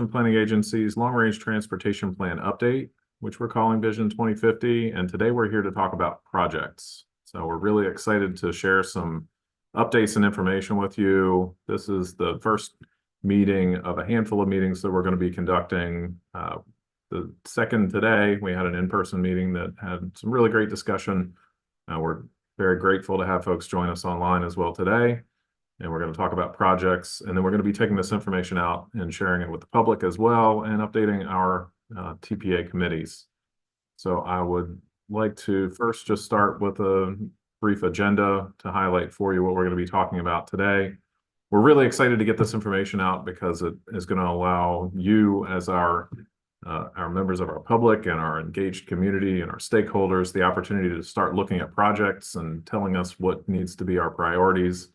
Planning Agency's Long Range Transportation Plan Update, which we're calling Vision 2050. And today we're here to talk about projects. So we're really excited to share some updates and information with you. This is the first meeting of a handful of meetings that we're going to be conducting. The second today, we had an in-person meeting that had some really great discussion. We're very grateful to have folks join us online as well today. And we're going to talk about projects, and then we're going to be taking this information out and sharing it with the public as well, and updating our TPA committees. So I would like to first just start with a brief agenda to highlight for you what we're going to be talking about today. We're really excited to get this information out because it is going to allow you as our members of our public and our engaged community and our stakeholders the opportunity to start looking at projects and telling us what needs to be our priorities.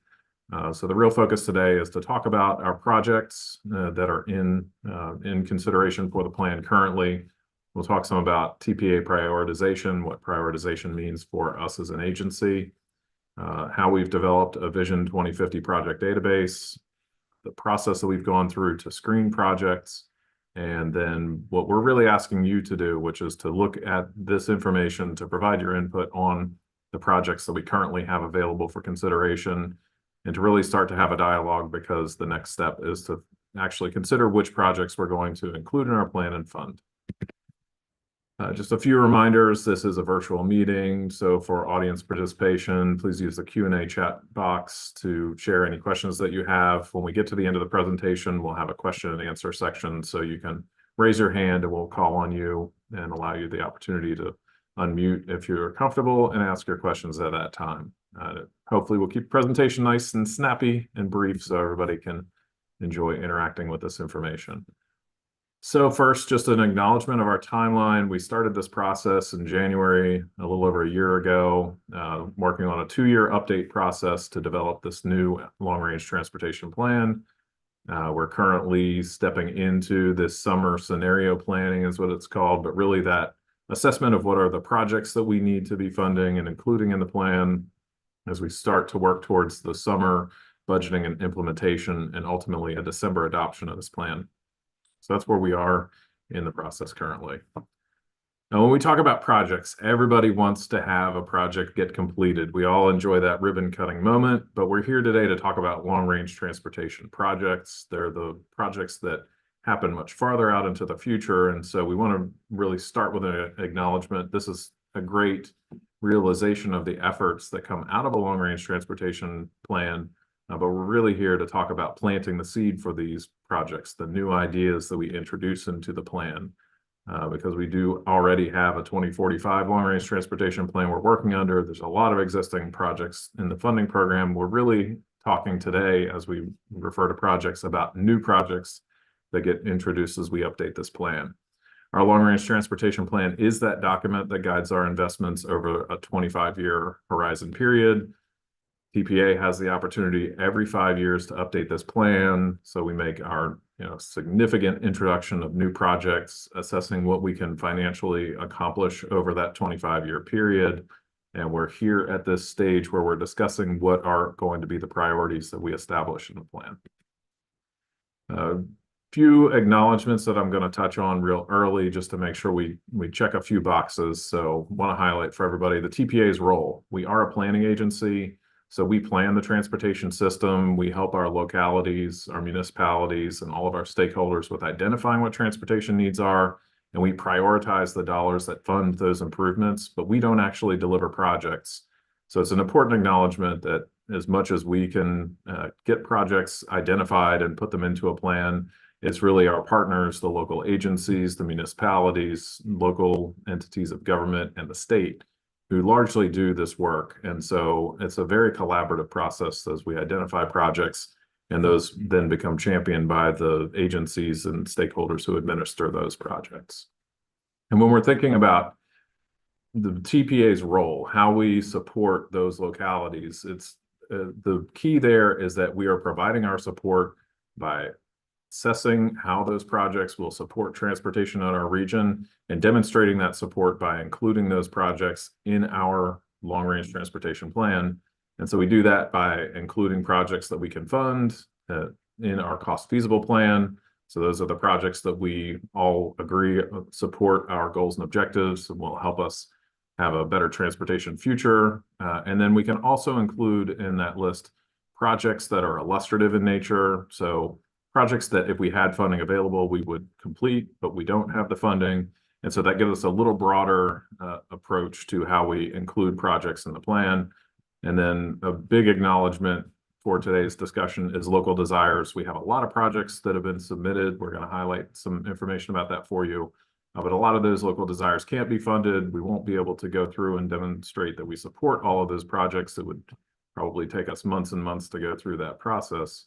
So the real focus today is to talk about our projects that are in consideration for the plan currently. We'll talk some about TPA prioritization, what prioritization means for us as an agency, how we've developed a Vision 2050 project database, the process that we've gone through to screen projects, and then what we're really asking you to do, which is to look at this information to provide your input on the projects that we currently have available for consideration, and to really start to have a dialogue, because the next step is to actually consider which projects we're going to include in our plan and fund. Just a few reminders, this is a virtual meeting, so for audience participation, please use the Q&A chat box to share any questions that you have. When we get to the end of the presentation, we'll have a question and answer section, so you can raise your hand and we'll call on you and allow you the opportunity to unmute if you're comfortable and ask your questions at that time. Hopefully we'll keep the presentation nice and snappy and brief so everybody can enjoy interacting with this information. So first, just an acknowledgement of our timeline. We started this process in January, a little over a year ago, working on a 2-year update process to develop this new long-range transportation plan. We're currently stepping into this summer scenario planning is what it's called, but really that assessment of what are the projects that we need to be funding and including in the plan as we start to work towards the summer budgeting and implementation and ultimately a December adoption of this plan. So that's where we are in the process currently. Now, when we talk about projects, everybody wants to have a project get completed. We all enjoy that ribbon cutting moment, but we're here today to talk about long-range transportation projects. They're the projects that happen much farther out into the future. And so we want to really start with an acknowledgement. This is a great realization of the efforts that come out of a long-range transportation plan. But we're really here to talk about planting the seed for these projects, the new ideas that we introduce into the plan, because we do already have a 2045 long-range transportation plan we're working under. There's a lot of existing projects in the funding program. We're really talking today, as we refer to projects, about new projects that get introduced as we update this plan. Our long-range transportation plan is that document that guides our investments over a 25-year horizon period. TPA has the opportunity every 5 years to update this plan. So we make our significant introduction of new projects, assessing what we can financially accomplish over that 25-year period. And we're here at this stage where we're discussing what are going to be the priorities that we establish in the plan. Few acknowledgements that I'm going to touch on real early just to make sure we check a few boxes. So want to highlight for everybody the TPA's role. We are a planning agency. So we plan the transportation system. We help our localities, our municipalities, and all of our stakeholders with identifying what transportation needs are. And we prioritize the dollars that fund those improvements, but we don't actually deliver projects. So it's an important acknowledgement that as much as we can get projects identified and put them into a plan, it's really our partners, the local agencies, the municipalities, local entities of government, and the state who largely do this work. And so it's a very collaborative process as we identify projects, and those then become championed by the agencies and stakeholders who administer those projects. And when we're thinking about the TPA's role, how we support those localities, it's the key there is that we are providing our support by assessing how those projects will support transportation in our region and demonstrating that support by including those projects in our long-range transportation plan. And so we do that by including projects that we can fund in our cost feasible plan, So those are the projects that we all agree support our goals and objectives and will help us have a better transportation future. And then we can also include in that list projects that are illustrative in nature. So projects that if we had funding available, we would complete, but we don't have the funding. And so that gives us a little broader approach to how we include projects in the plan. And then a big acknowledgement for today's discussion is local desires. We have a lot of projects that have been submitted. We're going to highlight some information about that for you. But a lot of those local desires can't be funded. We won't be able to go through and demonstrate that we support all of those projects. It would probably take us months and months to go through that process.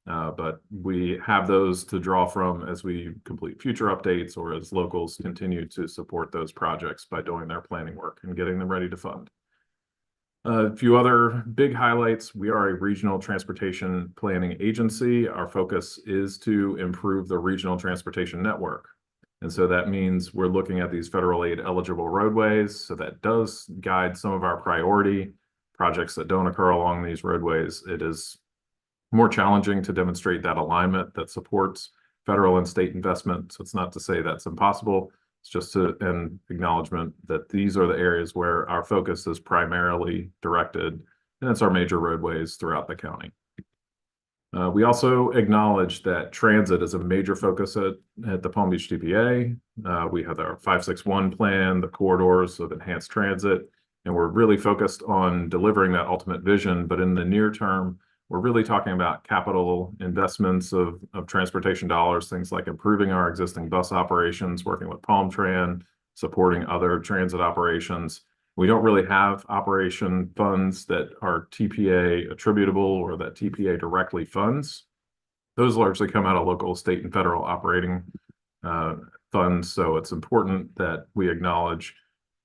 But we have those to draw from as we complete future updates or as locals continue to support those projects by doing their planning work and getting them ready to fund. A few other big highlights. We are a regional transportation planning agency. Our focus is to improve the regional transportation network. And so that means we're looking at these federal aid eligible roadways. So that does guide some of our priority projects that don't occur along these roadways. It is more challenging to demonstrate that alignment that supports federal and state investment. So it's not to say that's impossible. It's just an acknowledgement that these are the areas where our focus is primarily directed, and it's our major roadways throughout the county. We also acknowledge that transit is a major focus at the Palm Beach TPA. We have our 561 plan, the corridors of enhanced transit, and we're really focused on delivering that ultimate vision. But in the near term, we're really talking about capital investments of transportation dollars, things like improving our existing bus operations, working with Palm Tran, supporting other transit operations. We don't really have operation funds that are TPA attributable or that TPA directly funds. Those largely come out of local, state, and federal operating funds. So it's important that we acknowledge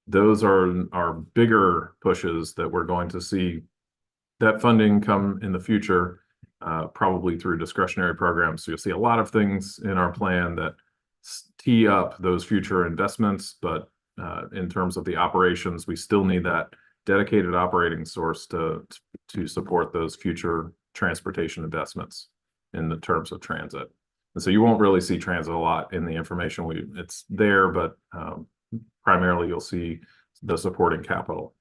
those are our bigger pushes that we're going to see that funding come in the future, probably through discretionary programs. So you'll see a lot of things in our plan that tee up those future investments, but in terms of the operations, we still need that dedicated operating source to support those future transportation investments in the terms of transit. And so you won't really see transit a lot in the information. It's there, but primarily you'll see the supporting capital.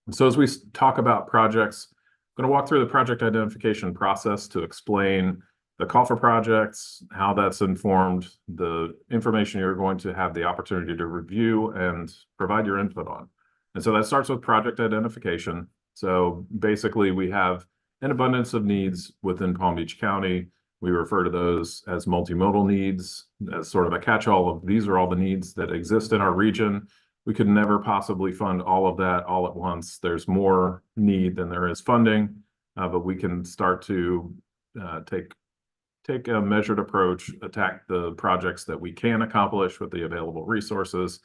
And so as we talk about projects, I'm going to walk through the project identification process to explain the call for projects, how that's informed, the information you're going to have the opportunity to review and provide your input on. And so that starts with project identification. So basically we have an abundance of needs within Palm Beach County. We refer to those as multimodal needs, as sort of a catch-all of these are all the needs that exist in our region. We could never possibly fund all of that all at once. There's more need than there is funding, but we can start to take a measured approach, attack the projects that we can accomplish with the available resources.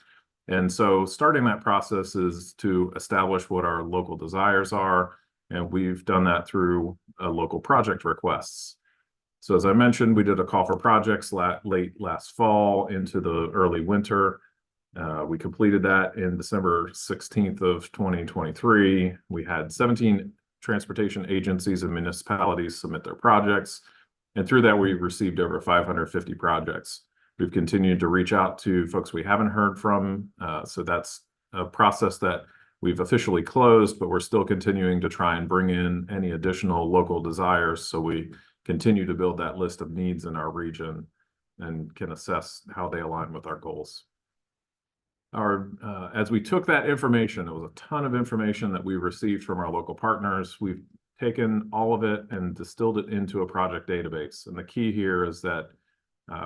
And so starting that process is to establish what our local desires are. And we've done that through local project requests. So as I mentioned, we did a call for projects late last fall into the early winter. We completed that in December 16th of 2023. We had 17 transportation agencies and municipalities submit their projects. And through that, we received over 550 projects. We've continued to reach out to folks we haven't heard from. So that's a process that we've officially closed, but we're still continuing to try and bring in any additional local desires. So we continue to build that list of needs in our region and can assess how they align with our goals. As we took that information, it was a ton of information that we received from our local partners. We've taken all of it and distilled it into a project database. And the key here is that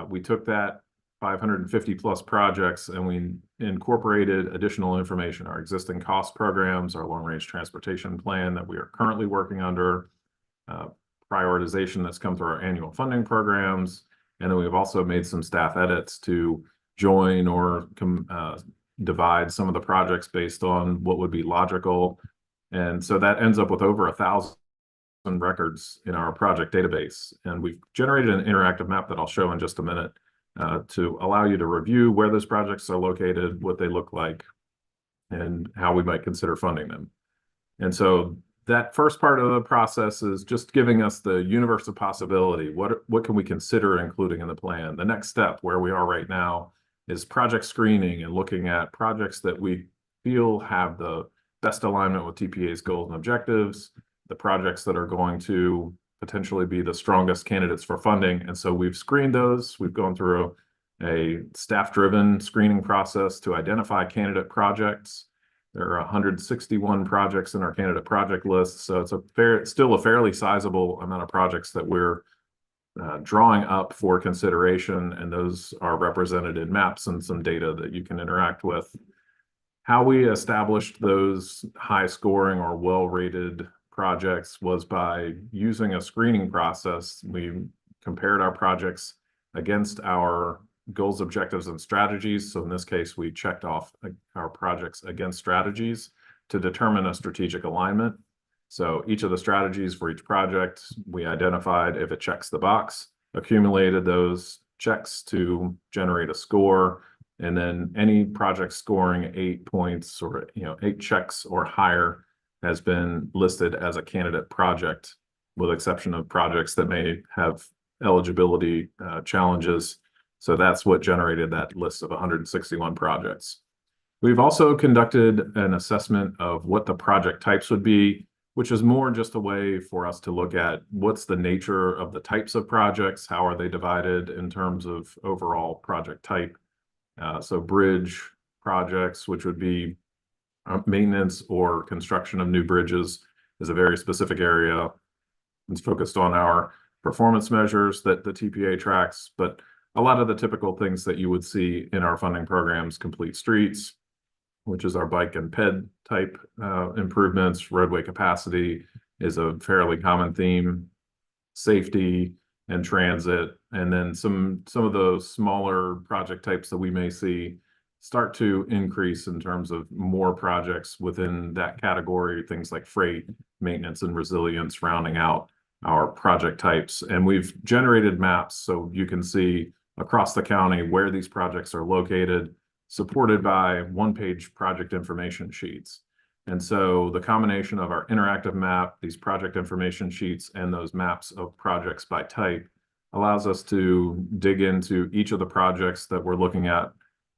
we took that 550 plus projects and we incorporated additional information, our existing cost programs, our long-range transportation plan that we are currently working under, prioritization that's come through our annual funding programs. And then we've also made some staff edits to join or divide some of the projects based on what would be logical. And so that ends up with over 1,000 records in our project database. And we've generated an interactive map that I'll show in just a minute to allow you to review where those projects are located, what they look like, and how we might consider funding them. And so that first part of the process is just giving us the universe of possibility. What can we consider including in the plan? The next step, where we are right now, is project screening and looking at projects that we feel have the best alignment with TPA's goals and objectives, the projects that are going to potentially be the strongest candidates for funding. And so we've screened those. We've gone through a staff-driven screening process to identify candidate projects. There are 161 projects in our candidate project list, so it's still a fairly sizable amount of projects that we're drawing up for consideration, and those are represented in maps and some data that you can interact with. How we established those high-scoring or well-rated projects was by using a screening process. We compared our projects against our goals, objectives, and strategies. So in this case, we checked off our projects against strategies to determine a strategic alignment. So each of the strategies for each project, we identified if it checks the box, accumulated those checks to generate a score, and then any project scoring 8 points or 8 checks or higher has been listed as a candidate project, with exception of projects that may have eligibility challenges. So that's what generated that list of 161 projects. We've also conducted an assessment of what the project types would be, which is more just a way for us to look at what's the nature of the types of projects, how are they divided in terms of overall project type. So bridge projects, which would be maintenance or construction of new bridges, is a very specific area. It's focused on our performance measures that the TPA tracks, but a lot of the typical things that you would see in our funding programs: complete streets, which is our bike and ped type improvements. Roadway capacity is a fairly common theme. Safety and transit, and then some of those smaller project types that we may see start to increase in terms of more projects within that category, things like freight, maintenance, and resilience, rounding out our project types. And we've generated maps so you can see across the county where these projects are located, supported by one-page project information sheets. And so the combination of our interactive map, these project information sheets, and those maps of projects by type allows us to dig into each of the projects that we're looking at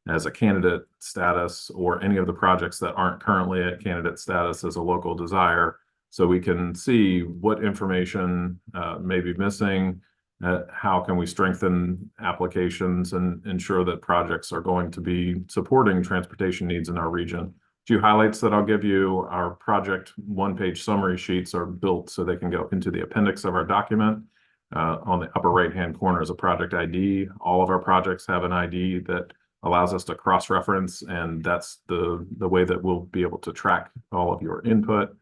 as a candidate status, or any of the projects that aren't currently at candidate status as a local desire, so we can see what information may be missing, how can we strengthen applications and ensure that projects are going to be supporting transportation needs in our region. A few highlights that I'll give you: our project one-page summary sheets are built so they can go into the appendix of our document. On the upper right-hand corner is a project ID. All of our projects have an ID that allows us to cross-reference, and that's the way that we'll be able to track all of your input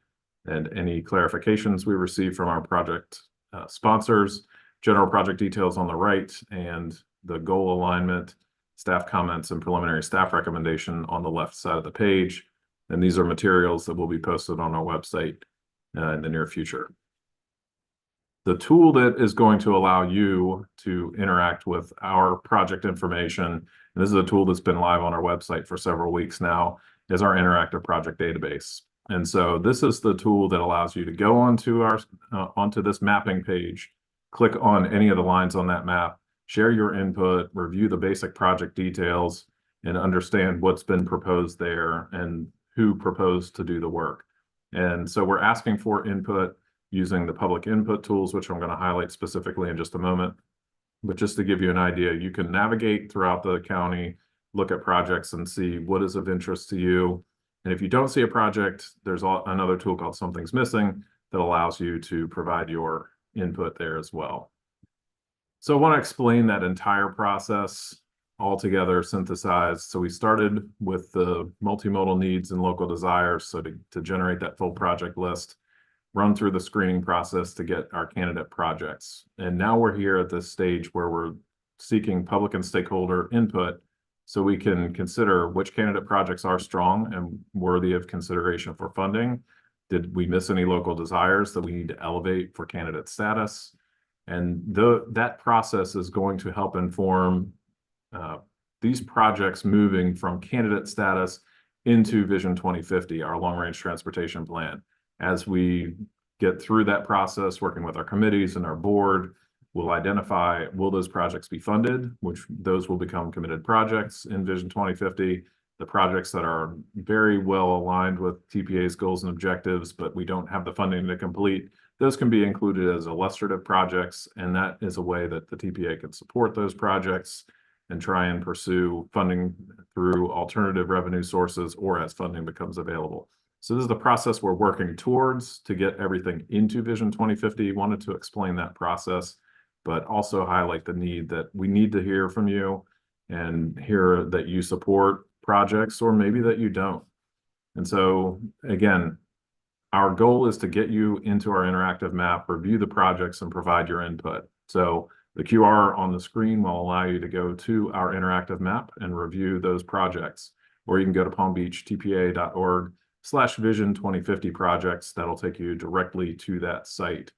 and any clarifications we receive from our project sponsors. General project details on the right, and the goal alignment, staff comments, and preliminary staff recommendation on the left side of the page. And these are materials that will be posted on our website in the near future. The tool that is going to allow you to interact with our project information, and this is a tool that's been live on our website for several weeks now, is our interactive project database. And so this is the tool that allows you to go onto this mapping page, click on any of the lines on that map, share your input, review the basic project details, and understand what's been proposed there and who proposed to do the work. And so we're asking for input using the public input tools, which I'm going to highlight specifically in just a moment. But just to give you an idea, you can navigate throughout the county, look at projects, and see what is of interest to you. And if you don't see a project, there's another tool called Something's Missing that allows you to provide your input there as well. So I want to explain that entire process all together, synthesized. So we started with the multimodal needs and local desires, so to generate that full project list, run through the screening process to get our candidate projects. And now we're here at this stage where we're seeking public and stakeholder input so we can consider which candidate projects are strong and worthy of consideration for funding. Did we miss any local desires that we need to elevate for candidate status? And that process is going to help inform these projects moving from candidate status into Vision 2050, our long-range transportation plan. As we get through that process, working with our committees and our board, we'll identify, will those projects be funded, which those will become committed projects in Vision 2050. The projects that are very well aligned with TPA's goals and objectives, but we don't have the funding to complete, those can be included as illustrative projects, and that is a way that the TPA can support those projects and try and pursue funding through alternative revenue sources or as funding becomes available. So this is the process we're working towards to get everything into Vision 2050. Wanted to explain that process, but also highlight the need that we need to hear from you and hear that you support projects or maybe that you don't. And so again, our goal is to get you into our interactive map, review the projects, and provide your input. So the QR on the screen will allow you to go to our interactive map and review those projects. Or you can go to palmbeachtpa.org/vision 2050 projects. That'll take you directly to that site.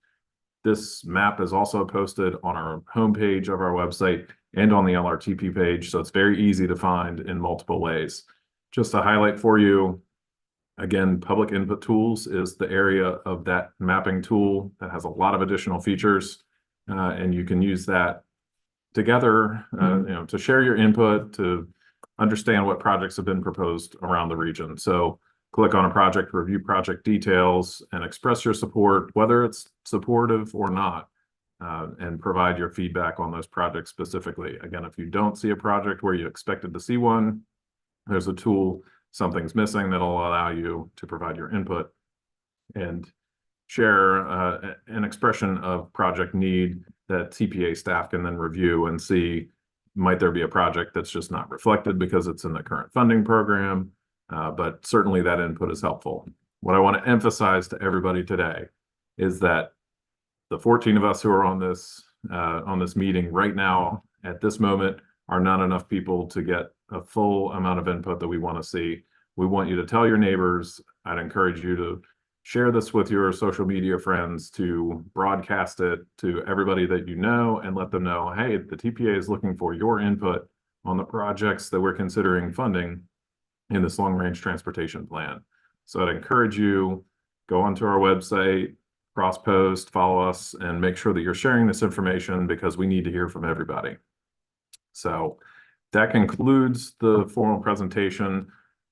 This map is also posted on our homepage of our website and on the LRTP page, so it's very easy to find in multiple ways. Just to highlight for you, again, public input tools is the area of that mapping tool that has a lot of additional features, and you can use that together, to share your input, to understand what projects have been proposed around the region. So click on a project, review project details, and express your support, whether it's supportive or not, and provide your feedback on those projects specifically. Again, if you don't see a project where you expected to see one, there's a tool, something's missing, that'll allow you to provide your input and share an expression of project need that TPA staff can then review and see, might there be a project that's just not reflected because it's in the current funding program, but certainly that input is helpful. What I want to emphasize to everybody today is that the 14 of us who are on this meeting right now at this moment are not enough people to get a full amount of input that we want to see. We want you to tell your neighbors. I'd encourage you to share this with your social media friends, to broadcast it to everybody that you know and let them know, hey, the TPA is looking for your input on the projects that we're considering funding in this long-range transportation plan. So I'd encourage you, go onto our website, cross-post, follow us, and make sure that you're sharing this information because we need to hear from everybody. So that concludes the formal presentation.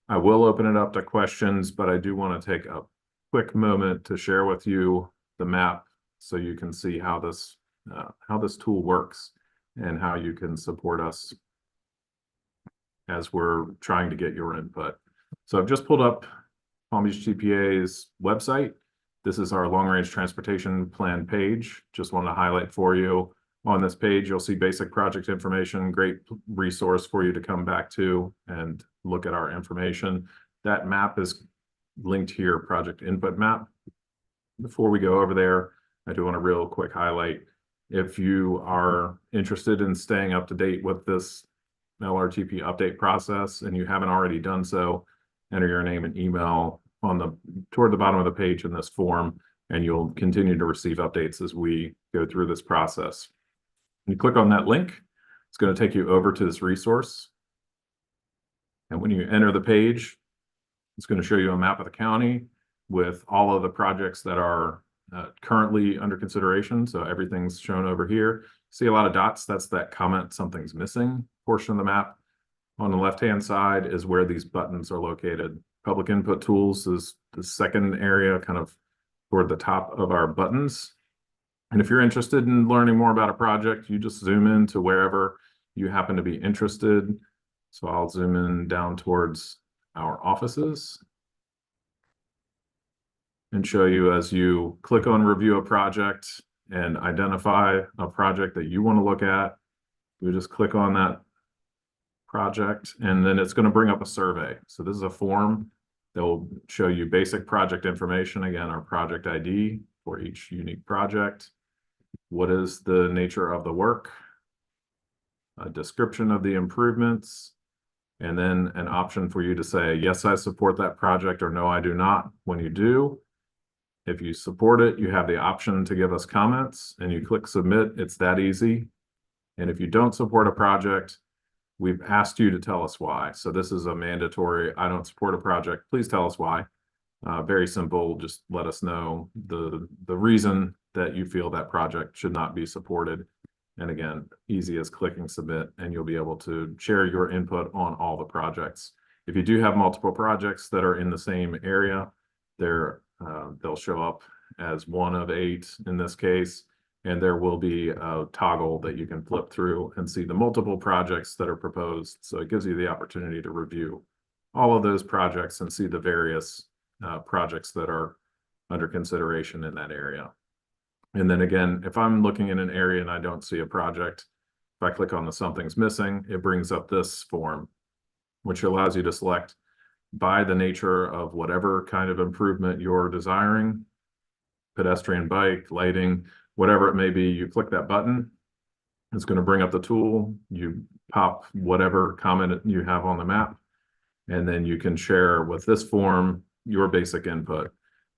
I will open it up to questions, but I do want to take a quick moment to share with you the map so you can see how this tool works and how you can support us as we're trying to get your input. So I've just pulled up Palm Beach TPA's website. This is our long-range transportation plan page. Just wanted to highlight for you. On this page, you'll see basic project information, great resource for you to come back to and look at our information. That map is linked here, project input map. Before we go over there, I do want to real quick highlight, if you are interested in staying up to date with this LRTP update process and you haven't already done so, enter your name and email toward the bottom of the page in this form, and you'll continue to receive updates as we go through this process. You click on that link, it's going to take you over to this resource. And when you enter the page, it's going to show you a map of the county with all of the projects that are currently under consideration. So everything's shown over here. See a lot of dots, that's that comment something's missing portion of the map. On the left-hand side is where these buttons are located. Public input tools is the second area, kind of toward the top of our buttons. And if you're interested in learning more about a project, you just zoom in to wherever you happen to be interested. So I'll zoom in down towards our offices and show you as you click on review a project and identify a project that you want to look at. You just click on that project and then it's going to bring up a survey. So this is a form that will show you basic project information. Again, our project ID for each unique project. What is the nature of the work? A description of the improvements, and then an option for you to say, yes, I support that project, or no, I do not. When you do, if you support it, you have the option to give us comments and you click submit. It's that easy. And if you don't support a project, we've asked you to tell us why. So this is a mandatory, I don't support a project, please tell us why. Very simple. Just let us know the reason that you feel that project should not be supported. And again, easy as clicking submit, and you'll be able to share your input on all the projects. If you do have multiple projects that are in the same area, they'll show up as one of 8 in this case, and there will be a toggle that you can flip through and see the multiple projects that are proposed. So it gives you the opportunity to review all of those projects and see the various projects that are under consideration in that area. And then again, if I'm looking in an area and I don't see a project, if I click on the something's missing, it brings up this form, which allows you to select by the nature of whatever kind of improvement you're desiring, pedestrian, bike, lighting, whatever it may be. You click that button, it's going to bring up the tool. You pop whatever comment you have on the map, and then you can share with this form your basic input.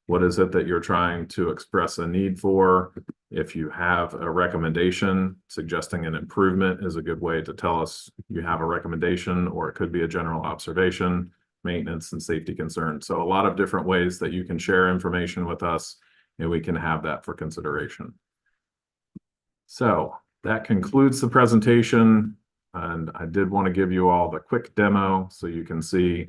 What is it that you're trying to express a need for? If you have a recommendation, suggesting an improvement is a good way to tell us you have a recommendation, or it could be a general observation, maintenance and safety concern. So a lot of different ways that you can share information with us, and we can have that for consideration. So that concludes the presentation. And I did want to give you all the quick demo so you can see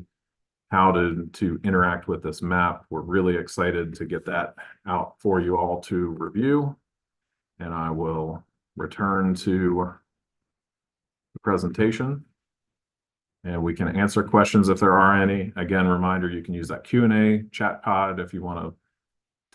how to interact with this map. We're really excited to get that out for you all to review. And I will return to the presentation, and we can answer questions if there are any. Again, reminder, you can use that Q&A chat pod if you want to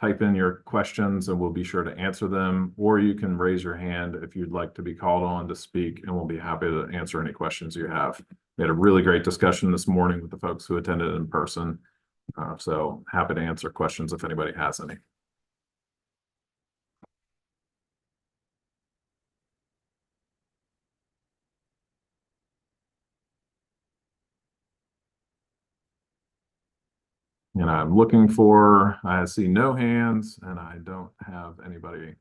type in your questions, and we'll be sure to answer them, or you can raise your hand if you'd like to be called on to speak, and we'll be happy to answer any questions you have. We had a really great discussion this morning with the folks who attended in person, so happy to answer questions if anybody has any. And I'm looking for, I see no hands, and I don't have anybody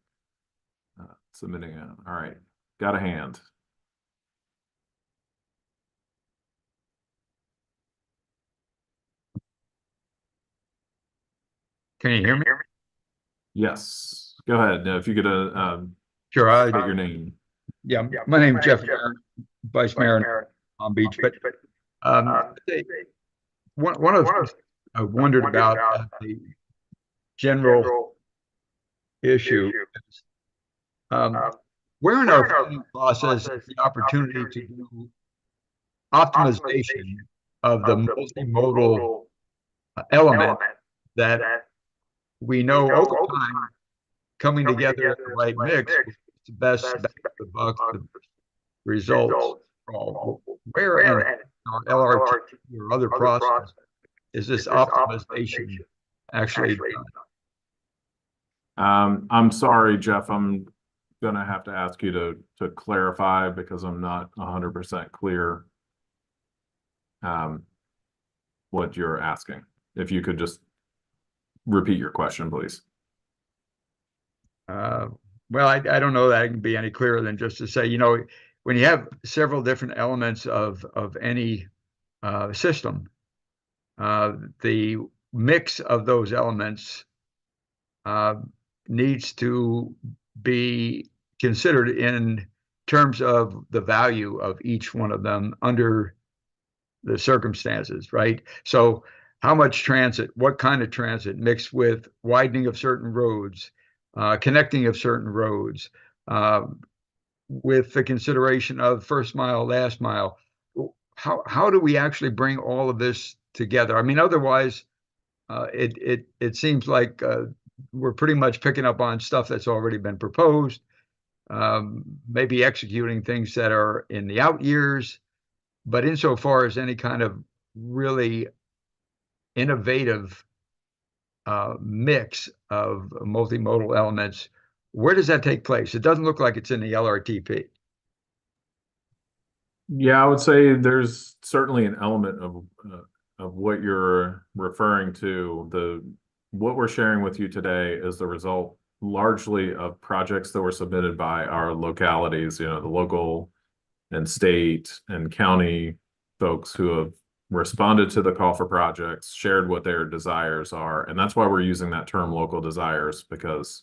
submitting it. All right, got a hand. Can you hear me? Yes, go ahead. If you could Sure. state your name. Yeah, my name is Jeff, Vice Mayor in Palm Beach. But one of the things I wondered about the general issue is where in our planning process is the opportunity to do optimization of the multimodal element that we know over time coming together in the right mix is the best bang for the buck, the results. Where in our LRTP or other process is this optimization actually done? I'm sorry, Jeff. I'm gonna have to ask you to clarify, because I'm not 100% clear what you're asking. If you could just repeat your question, please. Well, I don't know that I can be any clearer than just to say, when you have several different elements of any system, the mix of those elements needs to be considered in terms of the value of each one of them under the circumstances, right? So how much transit, what kind of transit mixed with widening of certain roads, connecting of certain roads, with the consideration of first mile, last mile. How do we actually bring all of this together? I mean, otherwise, it seems like we're pretty much picking up on stuff that's already been proposed, maybe executing things that are in the out years, but insofar as any kind of really innovative mix of multimodal elements, where does that take place? It doesn't look like it's in the LRTP. Yeah, I would say there's certainly an element of what you're referring to. What we're sharing with you today is the result largely of projects that were submitted by our localities, the local and state and county folks who have responded to the call for projects, shared what their desires are. And that's why we're using that term local desires, because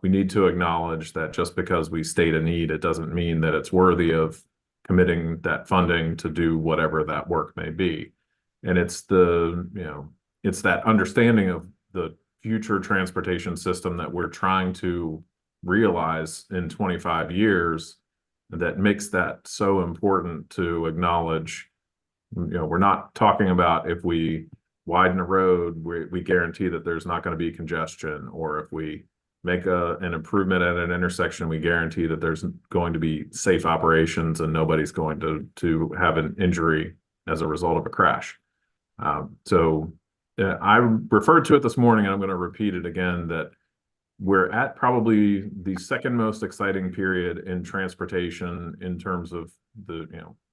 we need to acknowledge that just because we state a need, it doesn't mean that it's worthy of committing that funding to do whatever that work may be. And it's it's that understanding of the future transportation system that we're trying to realize in 25 years that makes that so important to acknowledge. We're not talking about if we widen a road, we guarantee that there's not going to be congestion, or if we make an improvement at an intersection, we guarantee that there's going to be safe operations and nobody's going to have an injury as a result of a crash. I referred to it this morning, and I'm going to repeat it again, that we're at probably the second most exciting period in transportation in terms of the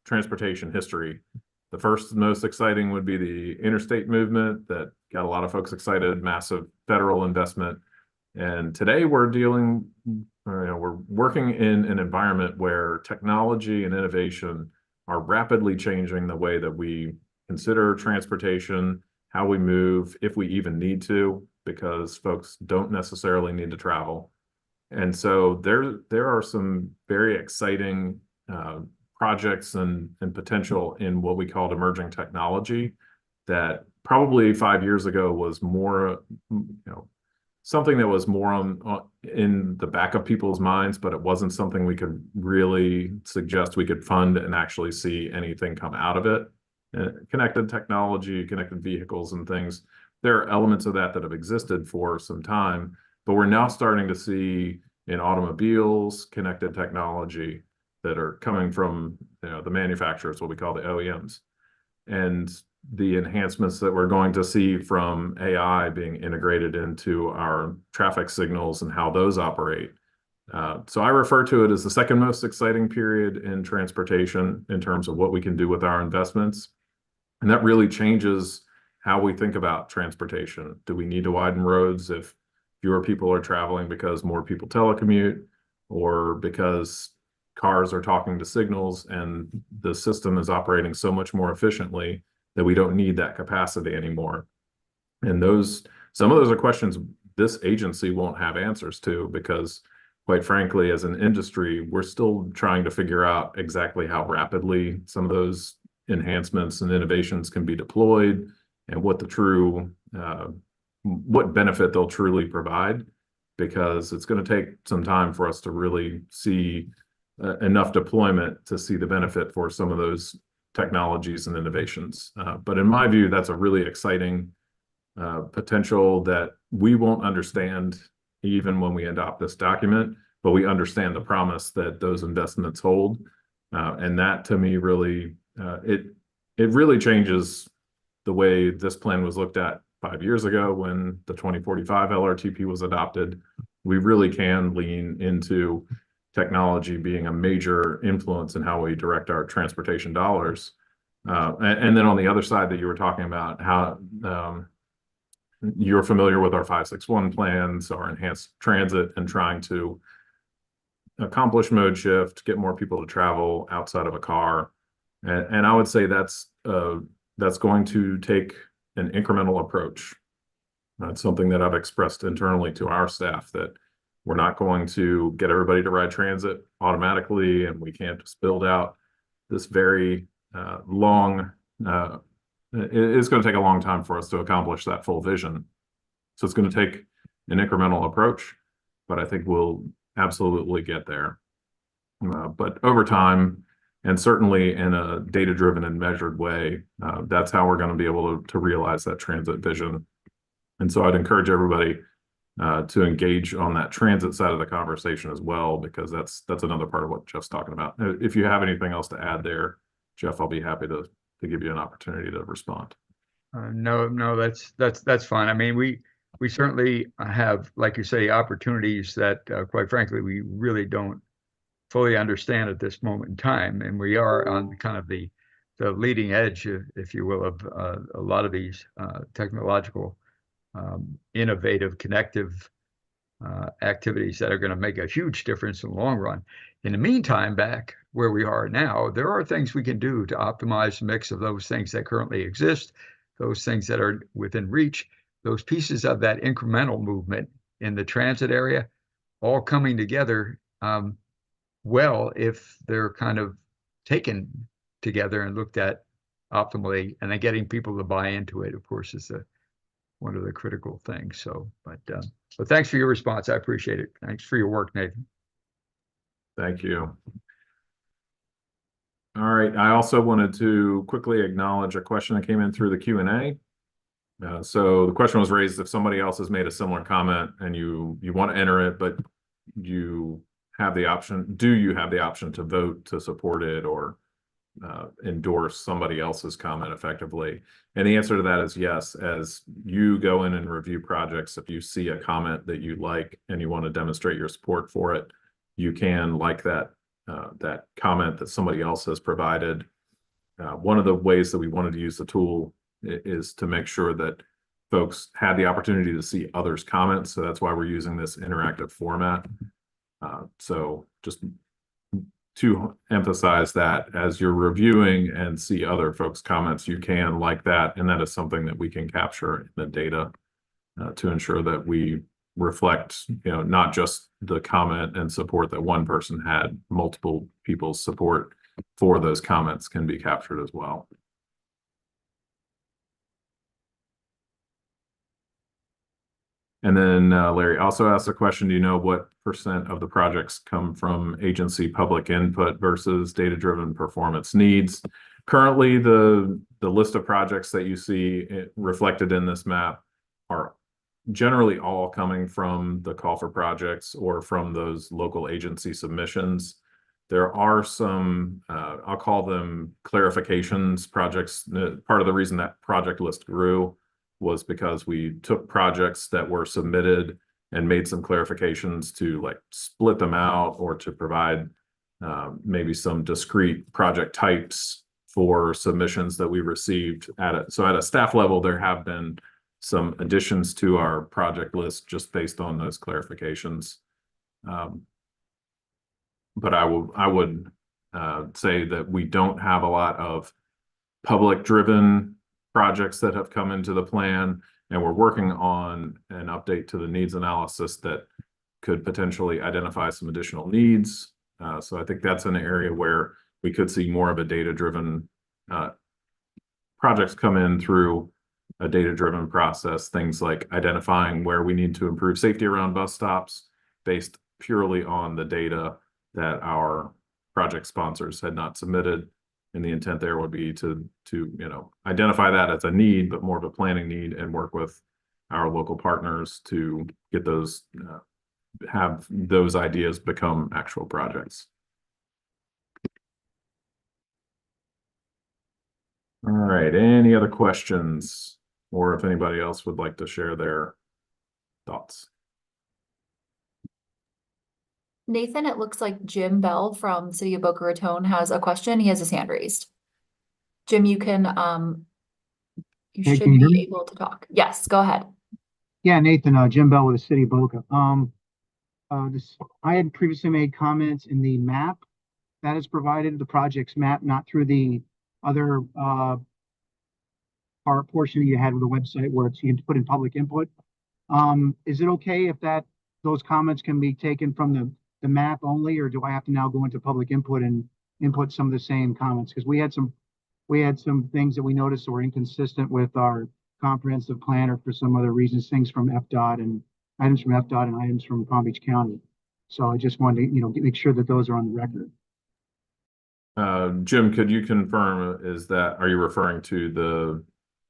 transportation history. The first most exciting would be the interstate movement that got a lot of folks excited, massive federal investment. And today we're we're working in an environment where technology and innovation are rapidly changing the way that we consider transportation, how we move, if we even need to, because folks don't necessarily need to travel. And so there are some very exciting projects and potential in what we called emerging technology that probably 5 years ago was more, something that was more in the back of people's minds, but it wasn't something we could really suggest we could fund and actually see anything come out of it. Connected technology, connected vehicles and things, there are elements of that have existed for some time, but we're now starting to see in automobiles connected technology that are coming from the manufacturers, what we call the OEMs, and the enhancements that we're going to see from AI being integrated into our traffic signals and how those operate. So I refer to it as the second most exciting period in transportation in terms of what we can do with our investments. And that really changes how we think about transportation. Do we need to widen roads if fewer people are traveling because more people telecommute, or because cars are talking to signals and the system is operating so much more efficiently that we don't need that capacity anymore? And some of those are questions this agency won't have answers to, because quite frankly, as an industry, we're still trying to figure out exactly how rapidly some of those enhancements and innovations can be deployed and what what benefit they'll truly provide, because it's going to take some time for us to really see enough deployment to see the benefit for some of those technologies and innovations. But in my view, that's a really exciting potential that we won't understand even when we adopt this document, but we understand the promise that those investments hold. And that, to me, really, it really changes the way this plan was looked at 5 years ago when the 2045 LRTP was adopted. We really can lean into technology being a major influence in how we direct our transportation dollars. And then on the other side that you were talking about, how you're familiar with our 561 plans, our enhanced transit, and trying to accomplish mode shift, get more people to travel outside of a car. And I would say that's going to take an incremental approach. That's something that I've expressed internally to our staff, that we're not going to get everybody to ride transit automatically, and we can't just build out this very long, it's going to take a long time for us to accomplish that full vision. So it's going to take an incremental approach, but I think we'll absolutely get there. But over time, and certainly in a data-driven and measured way, that's how we're going to be able to realize that transit vision. And so I'd encourage everybody to engage on that transit side of the conversation as well, because that's another part of what Jeff's talking about. If you have anything else to add there, Jeff, I'll be happy to give you an opportunity to respond. No, that's fine. I mean, we certainly have, like you say, opportunities that, quite frankly, we really don't fully understand at this moment in time, and we are on kind of the leading edge, if you will, of a lot of these technological, innovative, connective activities that are going to make a huge difference in the long run. In the meantime, back where we are now, there are things we can do to optimize the mix of those things that currently exist, those things that are within reach, those pieces of that incremental movement in the transit area, all coming together well if they're kind of taken together and looked at optimally, and then getting people to buy into it, of course, is one of the critical things. So, but thanks for your response. I appreciate it. Thanks for your work, Nathan. Thank you. All right. I also wanted to quickly acknowledge a question that came in through the Q&A. So the question was raised, if somebody else has made a similar comment and you want to enter it, but you have the option, do you have the option to vote to support it or endorse somebody else's comment effectively? And the answer to that is yes. As you go in and review projects, if you see a comment that you like and you want to demonstrate your support for it, you can like that comment that somebody else has provided. One of the ways that we wanted to use the tool is to make sure that folks had the opportunity to see others' comments. So that's why we're using this interactive format. So just to emphasize that as you're reviewing and see other folks' comments, you can like that. And that is something that we can capture in the data to ensure that we reflect, not just the comment and support that one person had, multiple people's support for those comments can be captured as well. And then Larry also asked a question, do you know what % of the projects come from agency public input versus data-driven performance needs? Currently, the list of projects that you see reflected in this map are generally all coming from the call for projects or from those local agency submissions. There are some, I'll call them clarifications projects. Part of the reason that project list grew was because we took projects that were submitted and made some clarifications to like split them out or to provide maybe some discrete project types for submissions that we received so at a staff level, there have been some additions to our project list just based on those clarifications. But I would say that we don't have a lot of public driven projects that have come into the plan, and we're working on an update to the needs analysis that could potentially identify some additional needs. So I think that's an area where we could see more of a data-driven projects come in through a data-driven process, things like identifying where we need to improve safety around bus stops based purely on the data that our project sponsors had not submitted. And the intent there would be to identify that as a need, but more of a planning need, and work with our local partners to get those, have those ideas become actual projects. All right, any other questions? Or if anybody else would like to share their thoughts. Nathan, it looks like Jim Bell from City of Boca Raton has a question. He has his hand raised. Jim, you can, you Hey, should can you hear be me? able to talk. Yes, go ahead. Yeah, Nathan, Jim Bell with the City of Boca. I had previously made comments in the map that is provided, the project's map, not through the other portion you had with the website where you can put in public input. Is it okay if those comments can be taken from the map only, or do I have to now go into public input and input some of the same comments? Because we had some things that we noticed that were inconsistent with our comprehensive plan, or for some other reasons, things from FDOT and items from FDOT and items from Palm Beach County. So I just wanted to, make sure that those are on the record. Jim, could you confirm, are you referring to the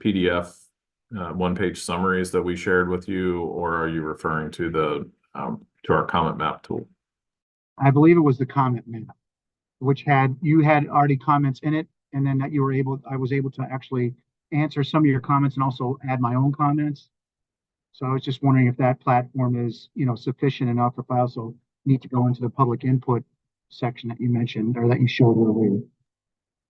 PDF one-page summaries that we shared with you, or are you referring to to our comment map tool? I believe it was the comment map, which you had already comments in it, and then that I was able to actually answer some of your comments and also add my own comments. So I was just wondering if that platform is, sufficient enough, if I also need to go into the public input section that you mentioned or that you showed earlier.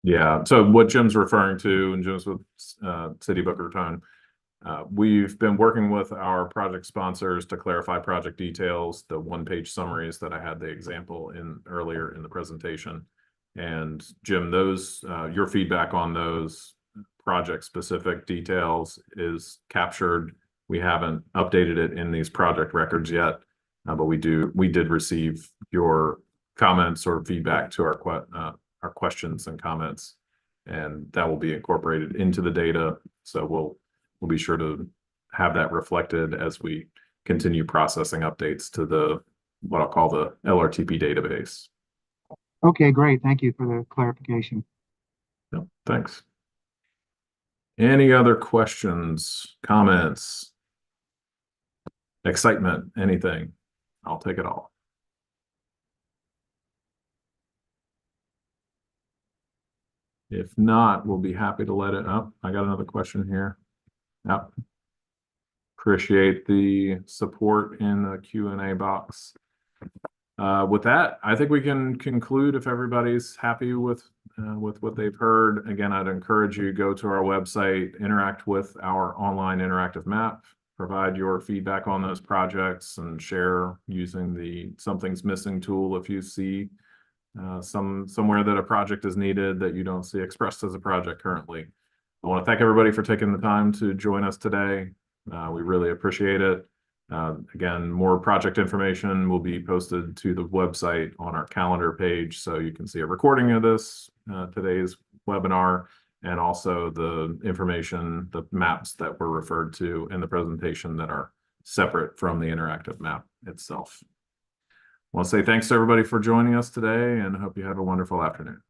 Yeah, so what Jim's referring to, and Jim's with City of Boca Raton, we've been working with our project sponsors to clarify project details, the one-page summaries that I had the example in earlier in the presentation. And Jim, those, your feedback on those project-specific details is captured. We haven't updated it in these project records yet, but we did receive your comments or feedback to our questions and comments, and that will be incorporated into the data. So we'll be sure to have that reflected as we continue processing updates to the, what I'll call the LRTP database. Okay, great. Thank you for the clarification. Yep, thanks. Any other questions, comments, excitement, anything? I'll take it all. If not, we'll be happy to let it up. I got another question here. Yep. Appreciate the support in the Q&A box. With that, I think we can conclude if everybody's happy with what they've heard. Again, I'd encourage you to go to our website, interact with our online interactive map, provide your feedback on those projects, and share using the Something's Missing tool if you see somewhere that a project is needed that you don't see expressed as a project currently. I want to thank everybody for taking the time to join us today. We really appreciate it. Again, more project information will be posted to the website on our calendar page, so you can see a recording of this, today's webinar, and also the information, the maps that were referred to in the presentation that are separate from the interactive map itself. I want to say thanks to everybody for joining us today, and hope you have a wonderful afternoon.